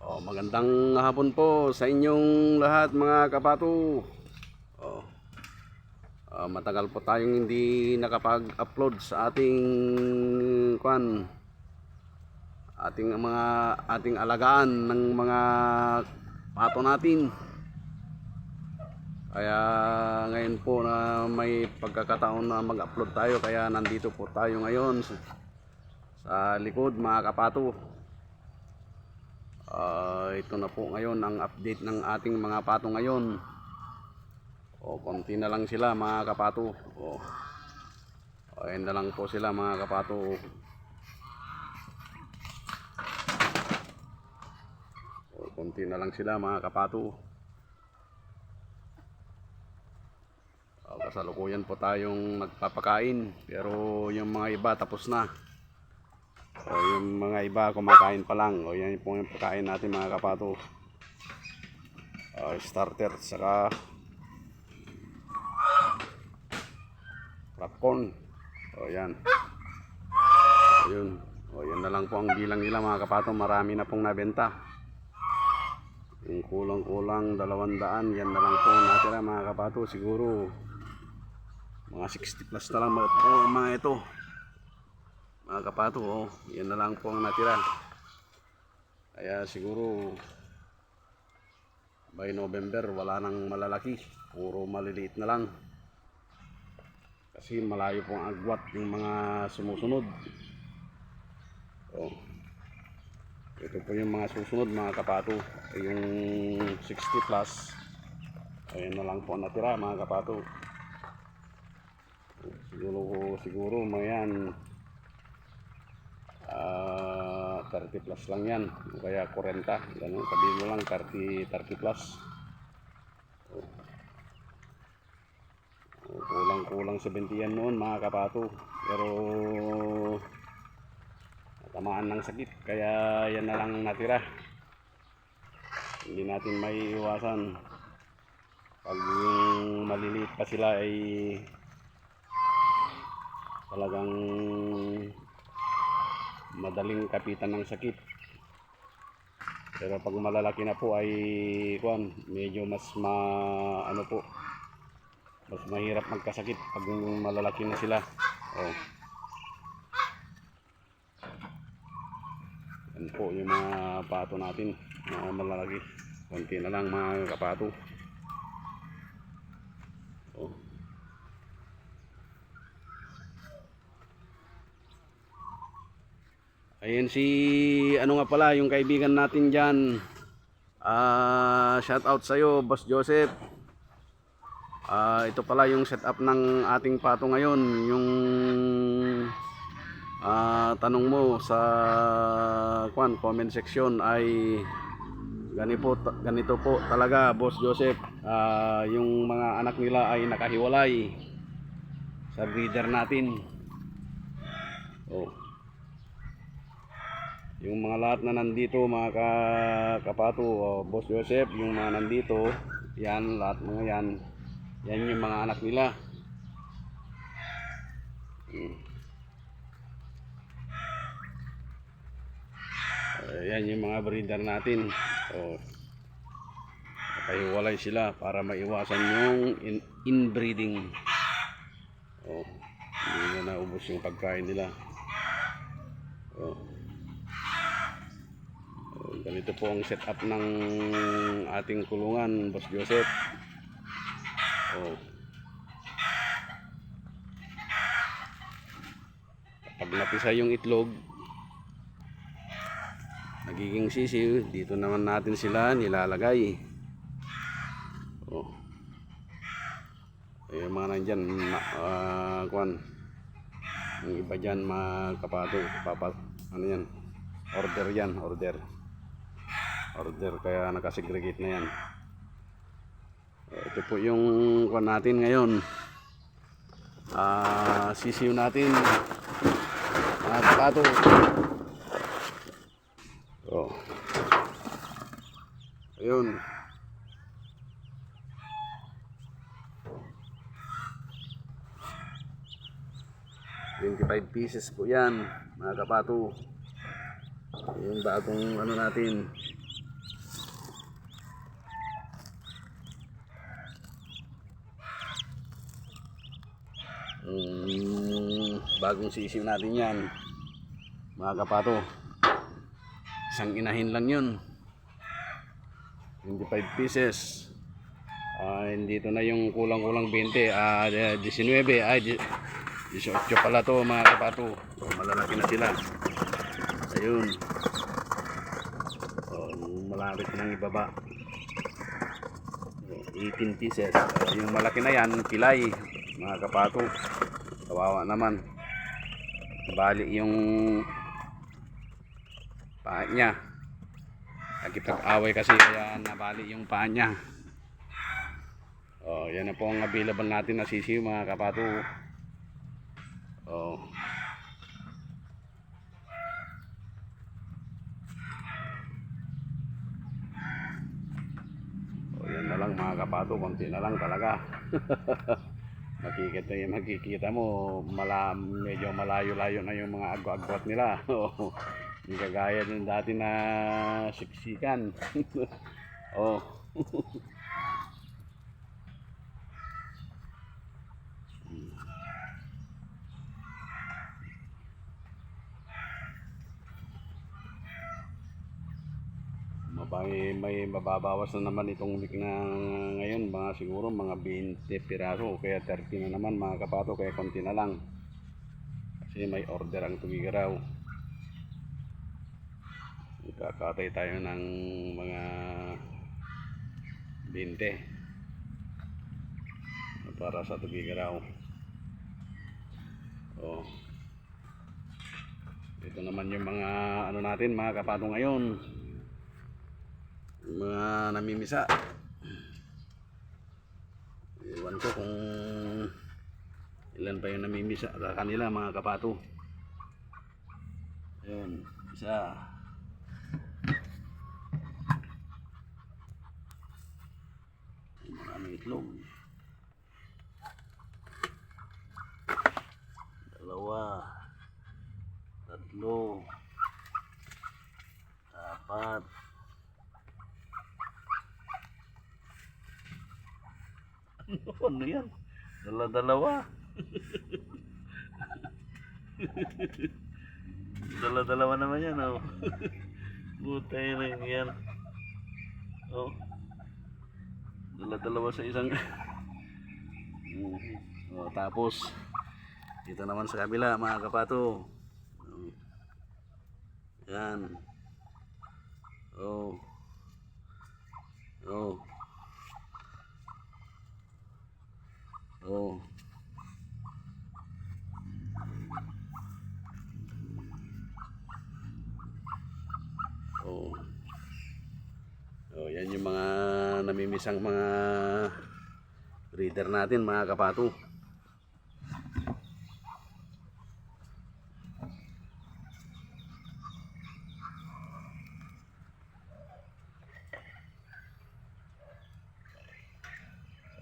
Magandang hapon po sa inyong lahat mga kapato. Oh, Matagal po tayong hindi nakapag-upload sa ating alagaan ng mga pato natin. Kaya ngayon po na may pagkakataon na mag-upload tayo, kaya nandito po tayo ngayon sa likod mga kapato. Ito na po ngayon ang update ng ating mga pato ngayon. Konti na lang sila mga kapato. Ayan na lang po sila mga kapato. Konti na lang sila mga kapato. Kasalukuyan po tayong nagpapakain, pero yung mga iba tapos na. Yung mga iba kumakain pa lang. Yan po yung pagkain natin mga kapato. Starter saka popcorn. Yan. Ayun. Yan na lang po ang bilang nila mga kapato. Marami na pong nabenta. Yung kulang-kulang 200, yan na lang po natira mga kapato. Siguro mga 60 plus na lang mga ito mga kapato. Yan na lang po ang natira. Kaya siguro by November wala nang malalaki, puro maliliit na lang, kasi malayo pong agwat yung mga sumusunod. Ito po yung mga susunod mga kapato, yung 60 plus. Ayan na lang po natira mga kapato. Siguro mayan 30 plus lang yan, o kaya 40, ganun, sabihin mo lang 30 plus. Kulang 70 yan noon mga kapato, pero tamaan ng sakit, kaya yan na lang natira. Hindi natin maiiwasan pag yung maliliit pa sila ay talagang madaling kapitan ng sakit. Pero pag malalaki na po ay medyo mas mas mahirap magkasakit pag malalaki na sila. Yan po yung mga pato natin, mga malalaki. Konti na lang mga kapato. Ayan si nga pala yung kaibigan natin dyan. Shout out sa'yo Boss Joseph. Ito pala yung setup ng ating pato ngayon. Yung tanong mo sa comment section ay ganito po talaga Boss Joseph. Yung mga anak nila ay nakahiwalay sa breeder natin. Yung mga lahat na nandito mga kapato, Boss Joseph, yung mga nandito, yan, lahat mga yan yung mga anak nila. Yan yung mga breeder natin. Nakahiwalay sila para maiwasan yung inbreeding. Hindi na naubos yung pagkain nila. Ganito po ang setup ng ating kulungan, Boss Joseph. Kapag napisa yung itlog, nagiging sisiw, dito naman natin sila nilalagay. Yung mga nandyan, yung iba dyan mga kapato, yan, order, kaya nakasegregate na yan. Ito po yung natin ngayon, sisiw natin mga kapato. Ayun, $25 po yan mga kapato. Yung bagong natin, Bagong sisiw natin yan, mga kapato. Isang inahin lang yun, 25 pieces. Dito na yung kulang-kulang 20, 19, 18 pala to, mga kapato. Malalaki na sila. Ayun, malapit nang ibaba. 18 pieces. Yung malaki na yan, pilay, mga kapato. Kawawa naman. Bali yung paa niya. Nagkipag-away kasi kaya nabali yung paa niya. Yan na po ang available natin na sisiw, mga kapato. Yan na lang, mga kapato, konti na lang talaga. Makikita mo, medyo malayo-layo na yung mga agwat nila. Hindi kagaya ng dati na siksikan. May mababawas na naman itong week na ngayon, siguro mga 20 piraso, kaya 30 na naman, mga kapato, kaya konti na lang kasi may order ang Tugigaraw. Kakatay tayo ng mga 20 para sa Tugigaraw. Ito naman yung mga ano natin, mga kapato, ngayon, mga namimisa. Iwan ko kung ilan pa yung namimisa sa kanila, mga kapato. Ayun, isa. Maraming itlog. Dalawa, tatlo, apat, ano yan? Dala-dalawa. Dala-dalawa naman yan, Butay rin yan. Dala-dalawa sa isang. Tapos dito naman sa kabila, mga kapato. Yan. Yan yung mga namimisang mga breeder natin, mga kapato.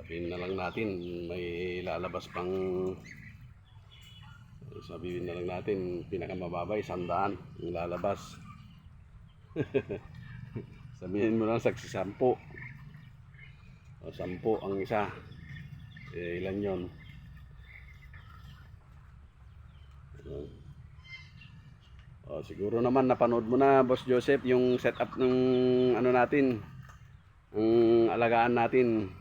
Sabihin na lang natin, may lalabas pang, sabihin na lang natin, pinakamababay 100 yung lalabas. Sabihin mo lang 10. 10 ang isa. Ilan yon? Siguro naman napanood mo na, Boss Joseph, yung setup ng ano natin, ang alagaan natin,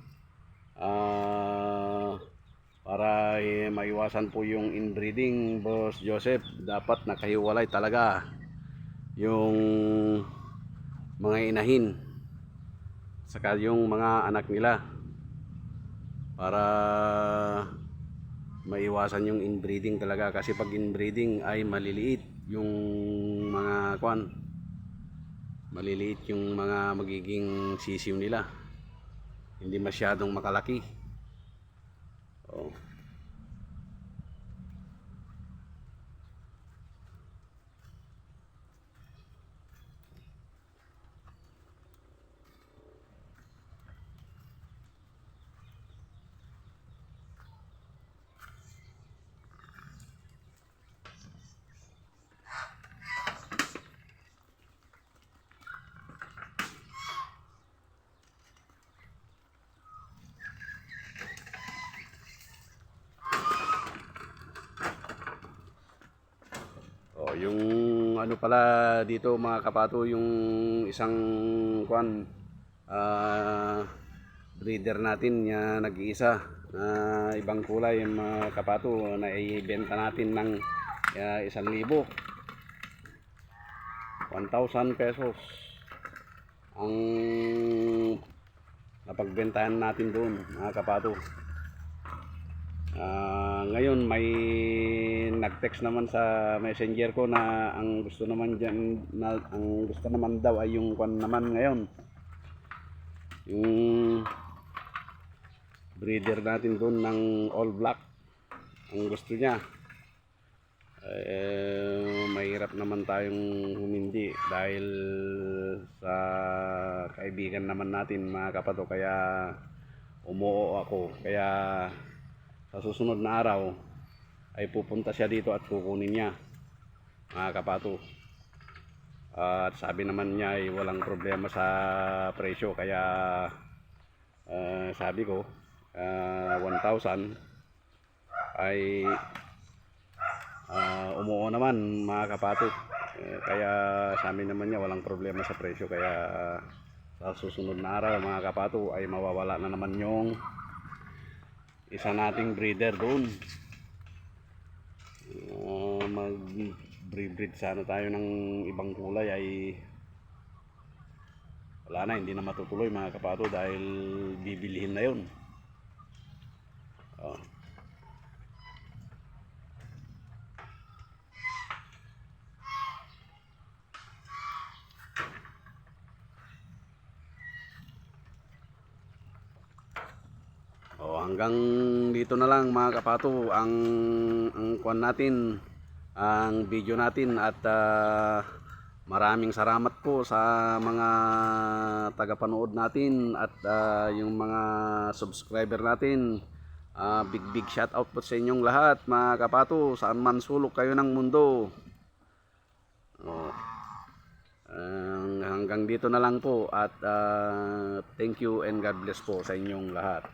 para maiwasan po yung inbreeding, Boss Joseph. Dapat nakahiwalay talaga yung mga inahin saka yung mga anak nila para maiwasan yung inbreeding talaga. Kasi pag inbreeding ay maliliit yung mga maliliit yung mga magiging sisiw nila, hindi masyadong makalaki. ano pala dito mga kapato, yung isang kwan, breeder natin na nag-iisa na ibang kulay yung mga kapato na ibenta natin ng 1,000, 1,000 pesos ang napagbentahan natin doon mga kapato. Ngayon may nag-text naman sa messenger ko na ang gusto naman diyan na ang gusto naman daw ay yung kwan naman ngayon, yung breeder natin doon ng all black ang gusto niya. Mahirap naman tayong humindi dahil sa kaibigan naman natin mga kapato, kaya umuo ako. Kaya sa susunod na araw ay pupunta siya dito at kukunin niya mga kapato. At sabi naman niya ay walang problema sa presyo, kaya sabi ko 1,000 ay umuo naman mga kapato. Kaya sabi naman niya walang problema sa presyo, kaya sa susunod na araw mga kapato ay mawawala na naman yung isa nating breeder doon. Mag-breed sana tayo ng ibang kulay ay wala na, hindi na matutuloy mga kapato dahil bibilihin na yun. Hanggang dito na lang mga kapato ang kwan natin, ang video natin, at maraming salamat po sa mga tagapanood natin at yung mga subscriber natin. Big shout out po sa inyong lahat mga kapato, saan man sulok kayo ng mundo. Hanggang dito na lang po at thank you and God bless po sa inyong lahat.